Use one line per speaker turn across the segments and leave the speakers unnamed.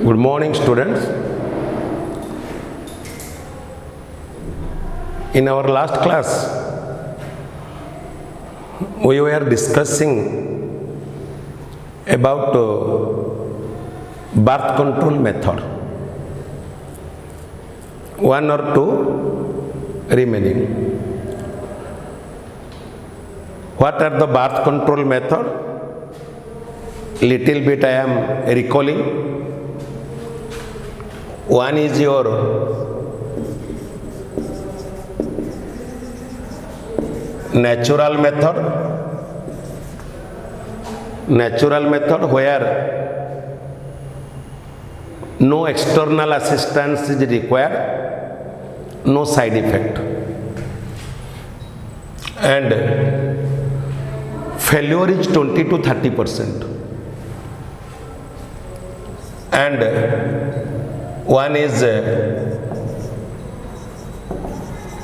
Good morning, students. In our last class, we were discussing about birth control method. One or two remaining. What are the birth control method? Little bit I am recalling. One is your natural method where no external assistance is required, no side effect, and failure is 20 to 30%. And one is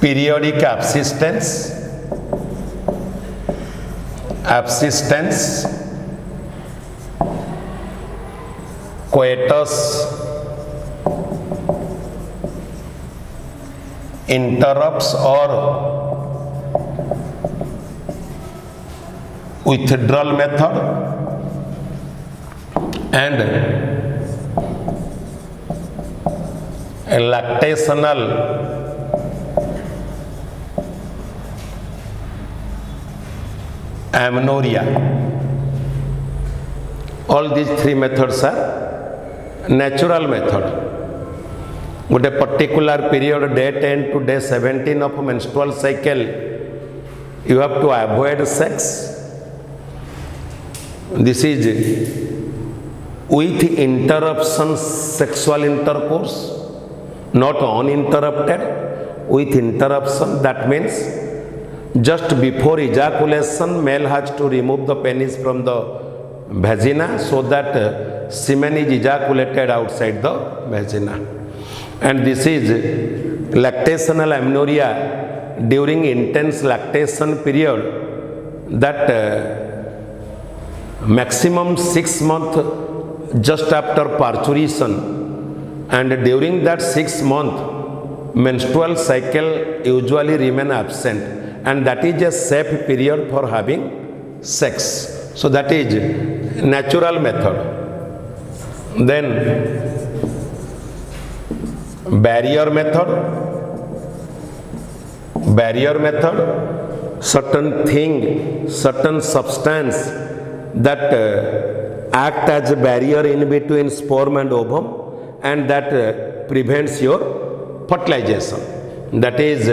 periodic absistence, coitus interrupts or withdrawal method, and lactational amenorrhea. All these three methods are natural method. With a particular period, day 10 to day 17 of menstrual cycle, you have to avoid sex. This is with interruption sexual intercourse, not uninterrupted, with interruption. That means just before ejaculation, male has to remove the penis from the vagina so that semen is ejaculated outside the vagina. And this is lactational amenorrhea during intense lactation period, that maximum 6 months just after parturition, and during that 6 months menstrual cycle usually remain absent, and that is a safe period for having sex. So that is natural method. Then barrier method, certain thing, certain substance that act as a barrier in between sperm and ovum, and that prevents your fertilization. That is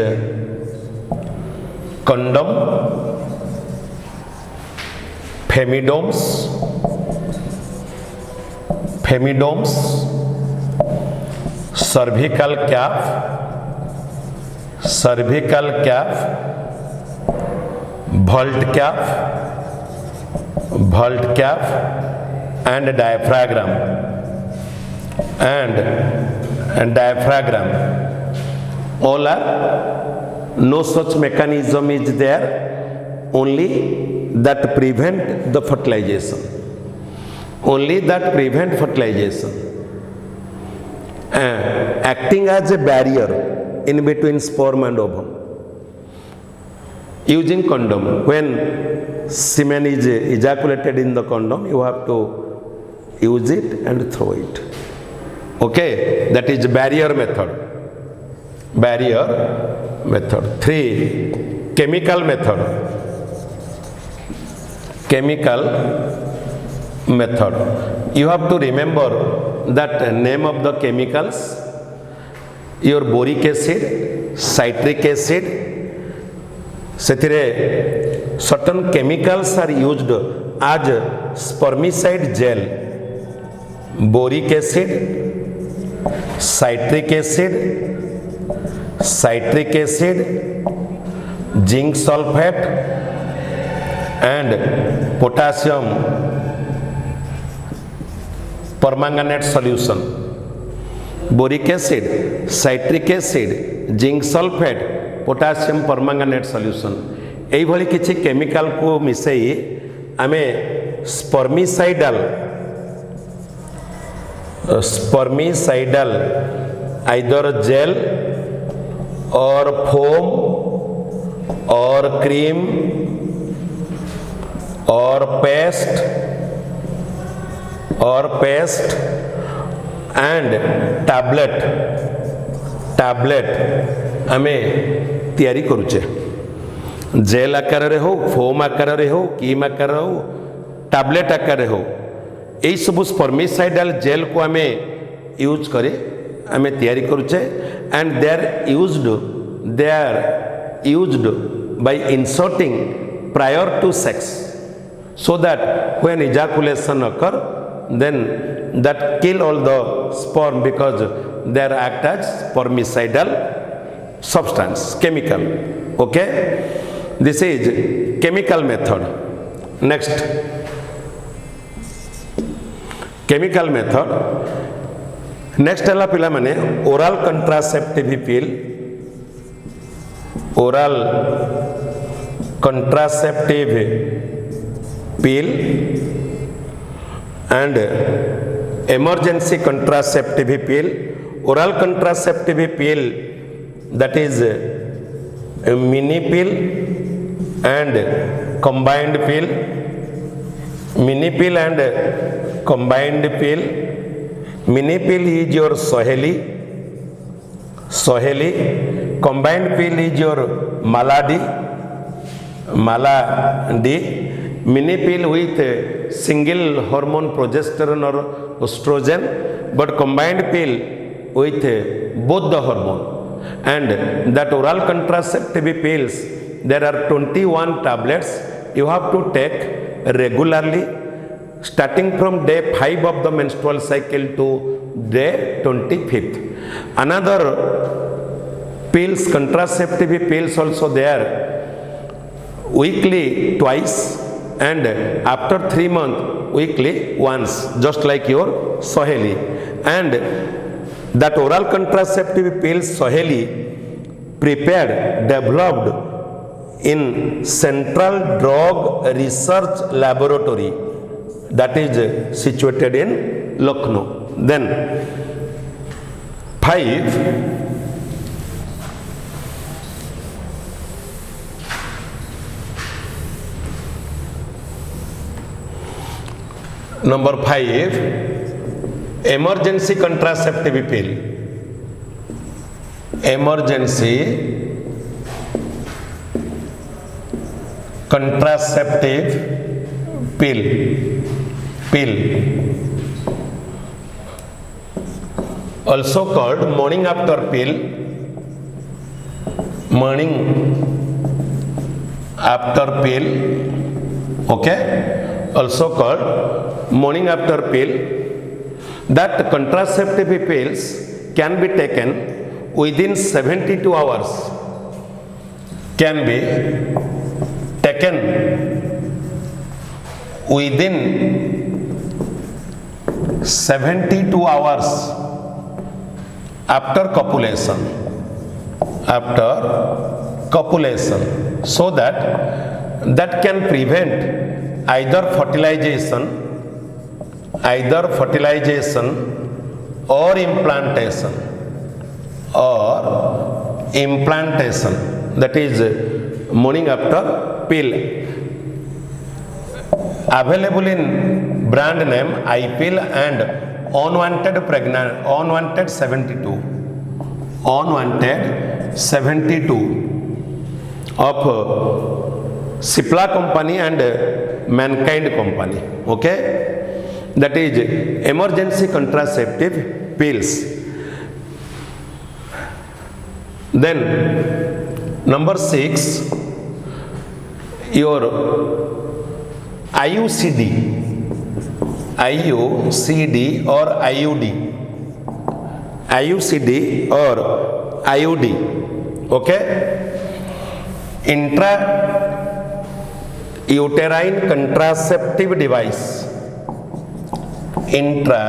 condom, femidoms, cervical cap, vault cap, and diaphragm. And diaphragm. All are, no such mechanism is there, only that prevent the fertilization. Acting as a barrier in between sperm and ovum. Using condom, when semen is ejaculated in the condom, you have to use it and throw it. Okay, that is barrier method. 3, chemical method. You have to remember that name of the chemicals. Your boric acid, citric acid, certain chemicals are used as spermicide gel. Boric acid, citric acid, zinc sulfate, and potassium permanganate solution. Boric acid, citric acid, zinc sulfate, potassium permanganate solution. एई भली किछि chemical को मिसई आमे spermicidal spermicidal either gel or foam or cream or paste and tablet आमे तैयारी करुचे jail आकार रे हो फोम आकार रे हो क्रीम आकार हो टैबलेट आकार रे हो यही सब स्पर्मिसाइडल जेल को आमे यूज करे आमे तैयारी करुचे and they are used by inserting prior to sex so that when ejaculation occur then that kill all the sperm because they act as spermicidal substance chemical. Okay, this is chemical method. Next, chemical method next है पिला माने oral contraceptive pill, oral contraceptive pill and emergency contraceptive pill. Oral contraceptive pill, that is a mini pill and combined pill, mini pill and combined pill. Mini pill is your Soheli, combined pill is your Maladi. Mini pill with single hormone progesterone or estrogen, but combined pill with both the hormone. And that oral contraceptive pills, there are 21 tablets you have to take regularly starting from day 5 of the menstrual cycle to day 25th. Another pills, contraceptive pills also there, weekly twice and after 3 months weekly once, just like your Soheli. And that oral contraceptive pills Soheli prepared, developed in Central Drug Research Laboratory that is situated in Lucknow. Then 5, number 5, emergency contraceptive pill. Emergency contraceptive pill. Also called morning after pill. Morning after pill. Okay. Also called morning after pill. That contraceptive pills can be taken within 72 hours. Can be taken within 72 hours after copulation. So that can prevent either fertilization or implantation, that is morning after pill. Available in brand name iPill and unwanted 72 of Cipla company and Mankind company. Okay, that is emergency contraceptive pills. Then number 6, your IUCD or IUD. Okay, intrauterine contraceptive device. Intrauterine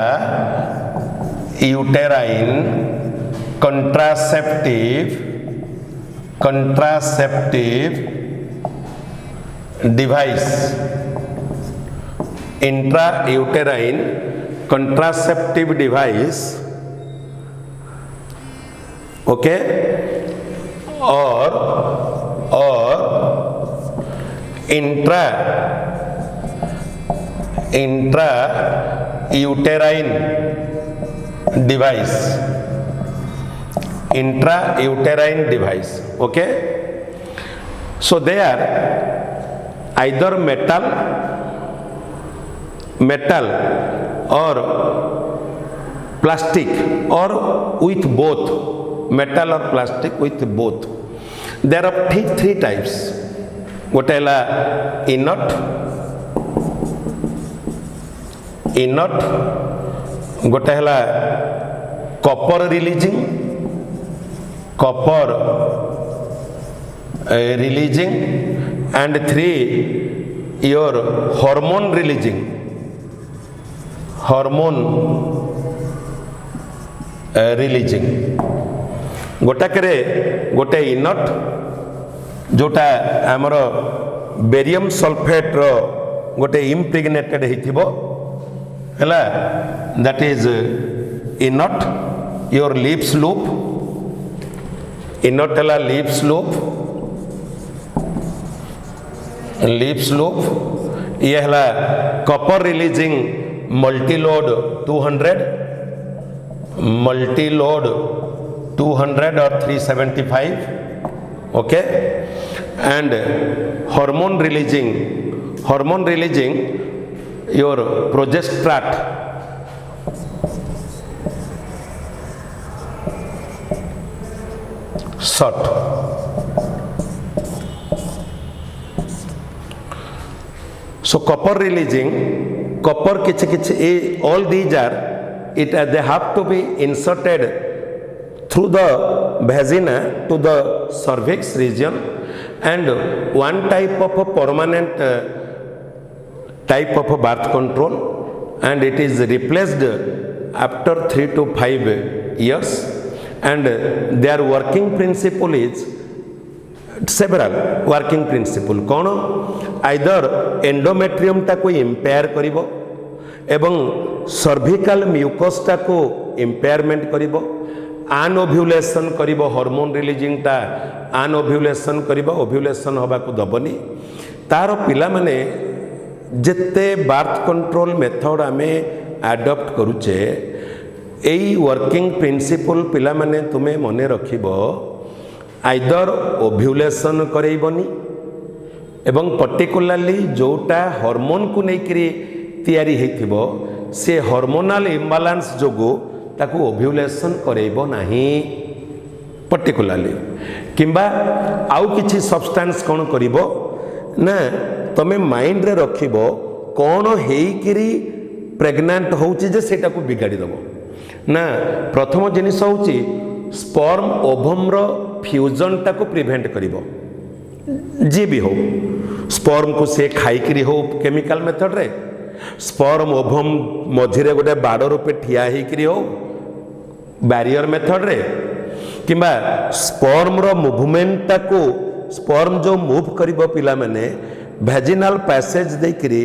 contraceptive device. Intrauterine contraceptive device, okay, or intra uterine device, intrauterine device, okay. So they are either metal or plastic, or with both, metal or plastic with both. There are three types. गोटे है इनट, गोटे है copper releasing and three your hormone releasing गोटाकरे गोटे इनट जोटा आमर बेरियम सल्फेट रो गोटे इम्प्रेग्नेटेड होइथिबो हैला, that is इनट your lips loop, इनट है लिप्स लूप, ये है कॉपर रिलीजिंग मल्टीलोड 200 और 375, okay, and hormone releasing your progestasert short. So copper releasing, copper all these are they have to be inserted through the vagina to the cervix region, and one type of a permanent type of a birth control, and it is replaced after 3 to 5 years, and their working principle is several working principle. कौन either endometrium टाको empire करिवो एवं cervical mucus टाको impairment करिवो, अनओव्युलेशन करिवो, hormone releasing टा अनओव्युलेशन करिवो, ovulation होबा को दबनी। तार पिला माने जेते बार्थ कंट्रोल मेथड आमे एडॉप्ट करूचे, एई वर्किंग प्रिंसिपल पिला माने तुमे मने रखिबो, आइदर ओव्युलेशन करेइबनी एवं पर्टिकुलरली जोटा हार्मोन को नेकरी तैयारी हेथिबो से हार्मोनल इम्बालांस जोगु ताकू ओव्युलेशन करेइबो नाही पर्टिकुलरली, किंबा आउ किछि सब्सटेंस कोन करिवो ना तमे माइंड रे रखिबो कोन हेइकरी प्रेग्नेंट होउची जे सेटा को बिगाड़ी दबो ना। प्रथम जिनिस होउची स्पर्म ओवम रो फ्यूजन टाको प्रिवेंट करिवो, जी भी हो स्पर्म को से खाइकरी हो केमिकल मेथड रे, स्पर्म ओवम मझिरे गोटे बाड़ रूपे ठिया हेकरी हो बैरियर मेथड रे, किंबा स्पर्म रो मूवमेंट टाको स्पर्म जो मूव करिवो पिला माने वैजिनल पैसेज देकरी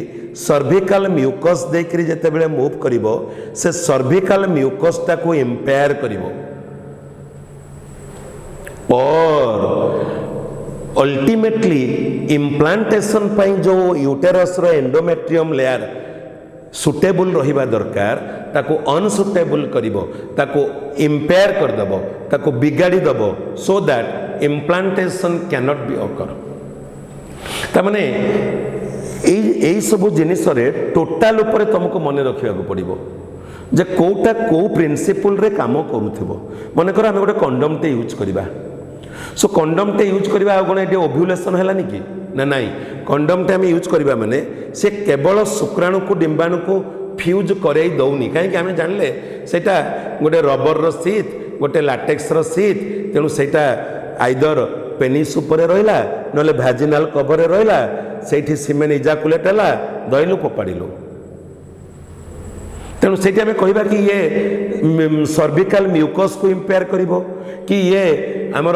सर्विकल म्यूकस देकरी जते बेले मूव करिवो से सर्विकल म्यूकस टाको इंपेयर करिवो, और अल्टीमेटली इम्प्लांटेशन पाई जो यूटेरस रो एंडोमेट्रियम लेयर सुटेबल रहिबा दरकार ताको अनसुटेबल करिवो, ताको इंपेयर कर दबो, ताको बिगाड़ी दबो, so that implantation can not be occur. ता माने एई सब जिनिस रे टोटल ऊपर तुमको मन रखिया को पड़िबो जे कोटा को प्रिंसिपल रे काम करूथिबो। मन कर हम गोटे कंडोम टे यूज करिबा, सो कंडोम टे यूज करिबा आ कोन एटी ओव्युलेशन हेलानी कि ना नाही, कंडोम टे हम यूज करिबा माने से केवल शुक्राणु को डिंबाणु को फ्यूज करई दउनी, काहे कि हम जानले सेटा गोटे रबर रो शीट गोटे लैटेक्स रो शीट, तेनु सेटा आइदर पेनिस ऊपर रहिला नले वैजिनल कवर रे रहिला, सेठी सीमेन इजाकुलेट हला दइलु पपाडिलु, तेणु सेठी आमे कहिबा कि ये सर्विकल म्यूकस को इंपेयर करिवो कि ये हमर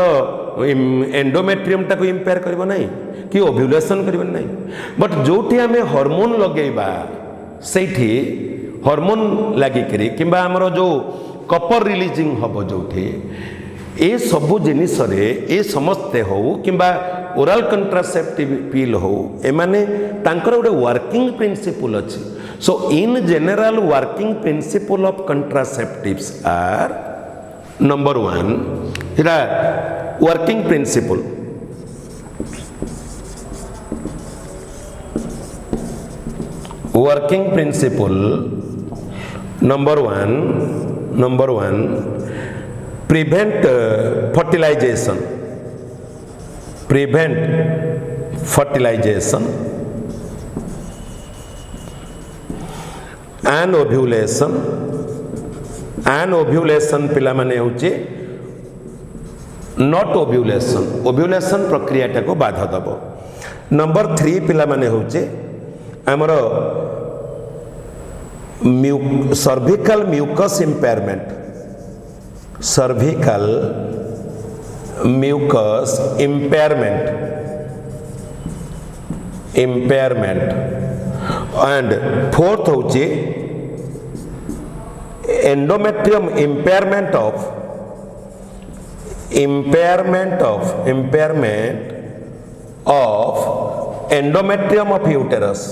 एंडोमेट्रियम टाको इंपेयर करिवो नाही कि ओव्युलेशन करिवो नाही, बट जोठी आमे हार्मोन लगेइबा सेठी हॉर्मोन लगिकी कि आमर जो कपर रिलीजिंग हम जो ए सबु जिनिस ए समस्ते हो कि ओराल कंट्रासेप्टिव पिल हो एमाने तांकर गोटे वर्किंग प्रिंसिपल अच्छी so in general working principle of contraceptives are number 1 इरा working principle number one prevent fertilization and ovulation पिला माने होचे not ovulation प्रक्रिया टा को बाधा दब नंबर 3 पिला माने होचे हमर cervical mucus impairment and fourth होची endometrium impairment of endometrium of uterus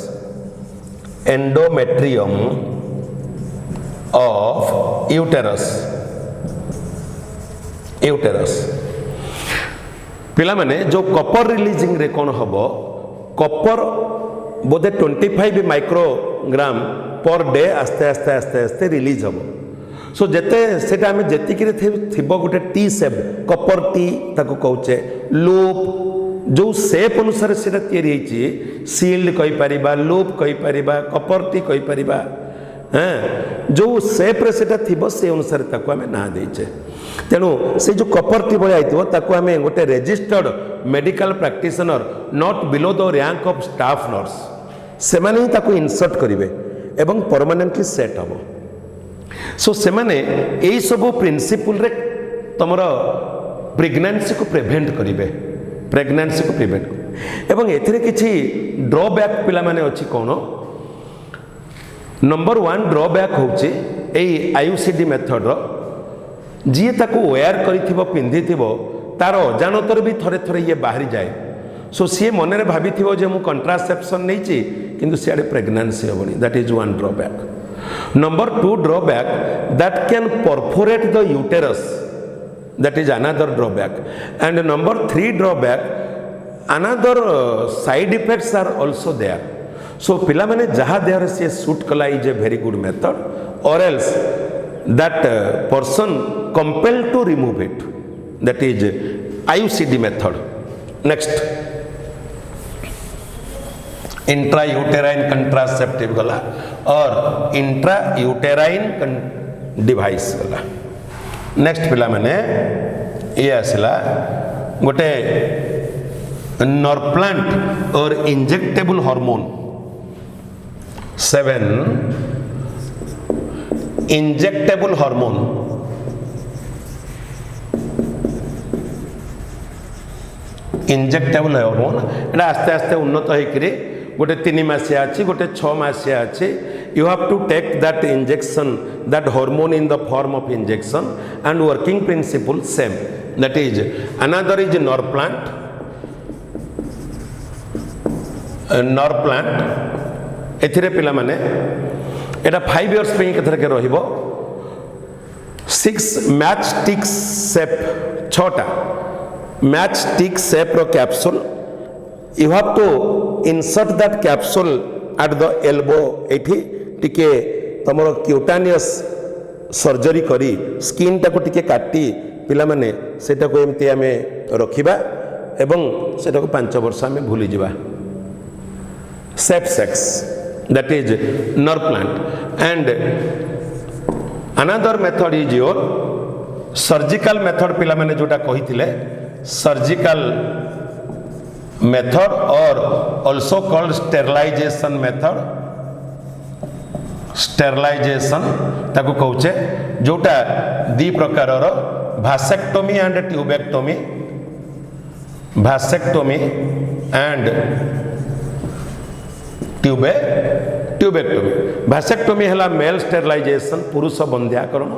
पिला माने जो कपर रिलीजिंग रे कौन हम कपर बोधे 25 माइक्रोग्राम पर डे आस्ते आस्ते आस्ते आस्ते रिलीज हम सो जेते सेटा आमे जेतिकरे थिबो गोटे टी शेप कपर टी ताको कहउचे लूप जो शेप अनुसार सेटा तयारी हेची सील्ड कहि परिबा लूप कहि परिबा कपर टी कहि परिबा हाँ जो शेप रे सेटा थिबो से अनुसार ताको आमे ना देइचे तेणु से जो कपर टी भलिया आइतो ताको आमे गोटे registered medical practitioner not below the rank of staff nurse से माने ताको इंसर्ट करिवे एवं परमानेंटली सेट हबो सो से माने एई सब प्रिंसिपल रे तमरो प्रेगनेंसी को प्रिवेंट करिवे एवं एथिरे किछि ड्रॉबैक पिला माने अछि कोनो नंबर 1 ड्रॉबैक होछि एई आईयूसीडी मेथड रो जी ताको वेयर करिथिबो पिंधिथिबो तार अजानतर भी थरे थरे ये बाहरी जाए सो सी मन में भाभी जे मु कंट्रासेप्शन नहीं किंतु सियाड़े प्रेगनेंसी हेबनी that is one drawback number 2 drawback that can perforate the uterus that is another drawback and number 3 drawback another side effects are also there so पिला माने जहा देहर से सूट कला is a very good method or else that person compelled to remove it that is IUCD method next intrauterine contraceptive गला और intrauterine device गला next पिला माने ये आसला गोटे नॉर्प्लांट और इंजेक्टेबल हार्मोन 7 इंजेक्टेबल हार्मोन एटा आस्ते आस्ते उन्नत होकरी गोटे 3 मासिया अच्छी गोटे 6 मासिया अच्छी you have to take that injection that hormone in the form of injection and working principle same that is another is norplant एथिरे पिला माने एटा 5 इयर्स पे कथर के रहिबो 6 मैच स्टिक शेप 6टा मैच स्टिक शेप रो capsule you have to insert that capsule at the elbow एठी टिके तमरो क्यूटानियस सर्जरी करी स्किन टाको टिके काटी पिला माने सेटा को एमती आमे रखिबा एवं सेटा को 5 वर्ष आमे भूली जिबा safe sex that is nerve plant and another method is your surgical method पिला मैंने जोटा कही थिले surgical method or also called sterilization method sterilization ताको कहूचे जोटा 2 प्रकार रो vasectomy and tubectomy ट्यूबेक्टोमी भासेक्टोमी है मेल स्टेरिलाइजेशन पुरुष बंध्याकरण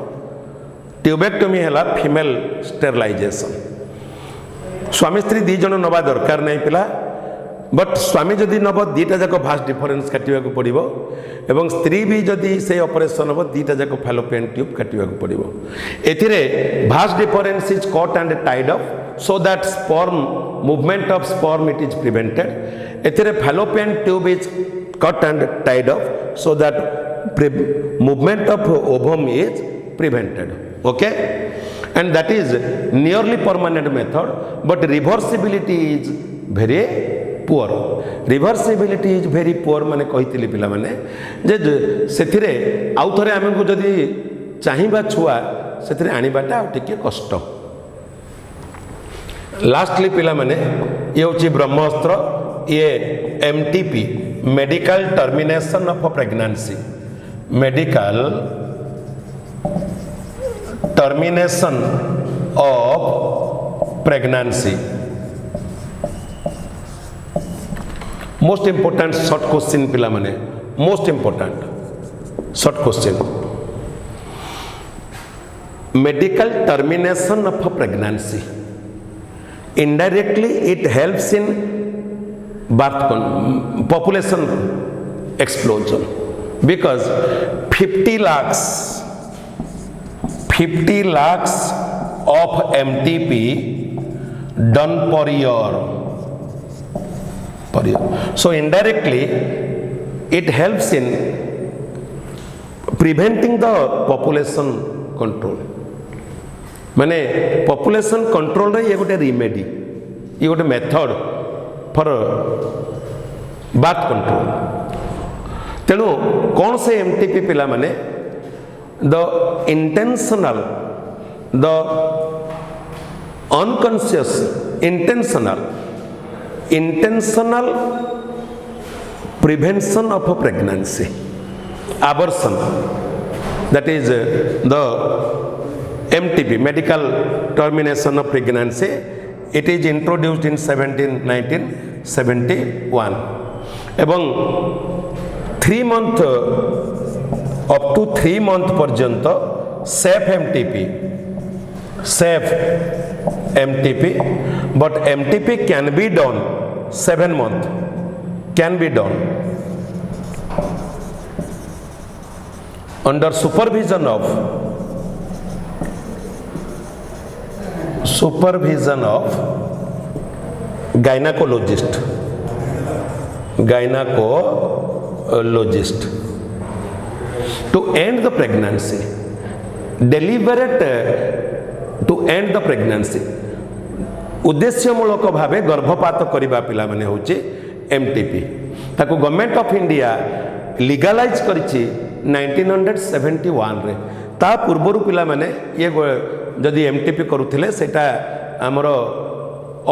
ट्यूबेक्टोमी है फीमेल स्टेरिलाइजेशन स्वामी स्त्री दी जन नवा दरकार नहीं पिला बट स्वामी जदि नब दीटा जाक भास्ट डिफरेन्स काटा पड़ो एवं स्त्री भी जदि से ऑपरेशन हम दीटा जाक फैलोपियन ट्यूब काटा पड़ो एथिरे vas deferens is cut and tied up so that sperm movement of sperm it is prevented एथिरे fallopian tube is cut and tied up so that movement of ovum is prevented okay and that is nearly permanent method but reversibility is very poor reversibility is very poor माने कहितली पिला माने जे सेथिरे आउ थरे हमकु जदी चाहिबा छुआ सेथिरे आनिबाटा टिके कष्ट लास्टली पिला माने ये होची ब्रह्मास्त्र ये MTP medical termination of pregnancy medical termination of pregnancy most important short question pila mane most important short question medical termination of pregnancy indirectly it helps in population explosion because 50 lakhs of MTP done per year. So indirectly it helps in preventing the population control. माने population control रे ये गोटे remedy, ये गोटे method for birth control. तेणु कौन से MTP पिला माने the intentional the unconscious intentional prevention of a pregnancy abortion that is the MTP medical termination of pregnancy it is introduced in 1971 एवं 3 month up to 3 month पर्यंत safe MTP but MTP can be done 7 month can be done under supervision of gynecologist to end the pregnancy deliberate to end the pregnancy उद्देश्यमूलक भावे गर्भपात करबा पिला माने होचे MTP ताको government of India legalise करिछि 1971 रे ता पूर्वरु पिला माने ये जदि MTP करूथिले सेटा हमर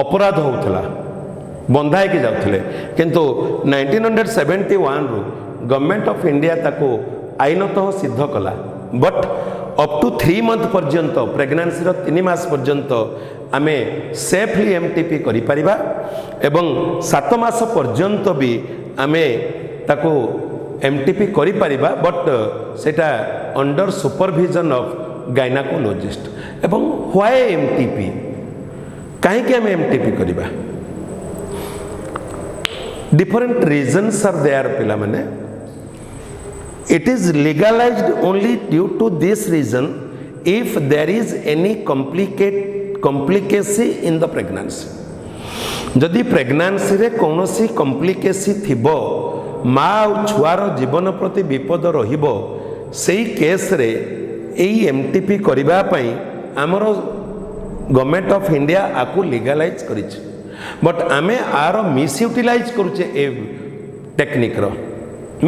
अपराध होउथला बंधाय के जाउथिले किंतु 1971 रु गवर्नमेंट ऑफ इंडिया ताको आईनतः सिद्ध कला बट अप टू 3 month पर्यंत प्रेगनेंसी 3 मास पर्यंत आमे सेफली MTP करि परिबा एवं 7 मास पर्यंत भी आमे ताको MTP करि परिबा बट सेटा अंडर सुपरविजन ऑफ गायनाकोलॉजिस्ट एवं व्हाई MTP काहे कि आमे MTP करिबा डिफरेंट रीजंस आर देयर पिला माने it is legalized only due to this reason if there is any complication in the pregnancy जदि प्रेगनेंसी रे कौनसी कॉम्प्लिकेसी थिबो माँ और छुआर जीवन प्रति विपद रहिबो सेही केस रे एई MTP करिबा पई हमर गवर्नमेंट ऑफ इंडिया आकु लीगलाइज करिछि बट आमे आर मिस यूटिलाइज करूचे ए टेक्निक रो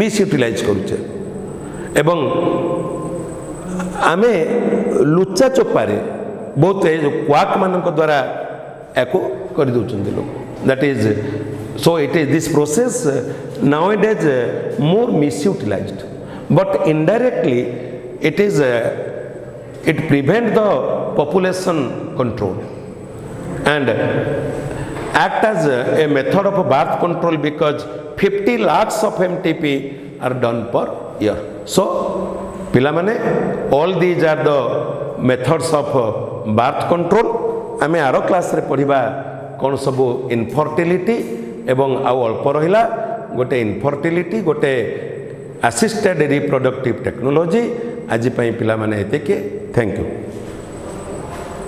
मिस यूटिलाइज करूचे एवं आमे लुच्चा चोपारे बहुत क्वाक मानक द्वारा एको कर दउछन्ते लोग that is so it is this process nowadays more misutilized but indirectly it is it prevent the population control and act as a method of birth control because 50 lakhs of MTP are done per year. So ପିଲାମାନେ all these are the methods of birth control. ଆମେ ଆର କ୍ଲାସ୍ରେ ପଢ଼ିବା କ'ଣ ସବୁ infertility ଏବଂ ଆଉ ଅଳ୍ପ ରହିଲା ଗୋଟେ ଇନଫର୍ଟିଲିଟି ଗୋଟେ ଆସିଷ୍ଟେଡ୍ ରିପ୍ରଡକ୍ଟିଭ୍ ଟେକ୍ନୋଲୋଜି। ଆଜି ପାଇଁ ପିଲାମାନେ ଏତିକି। Thank you.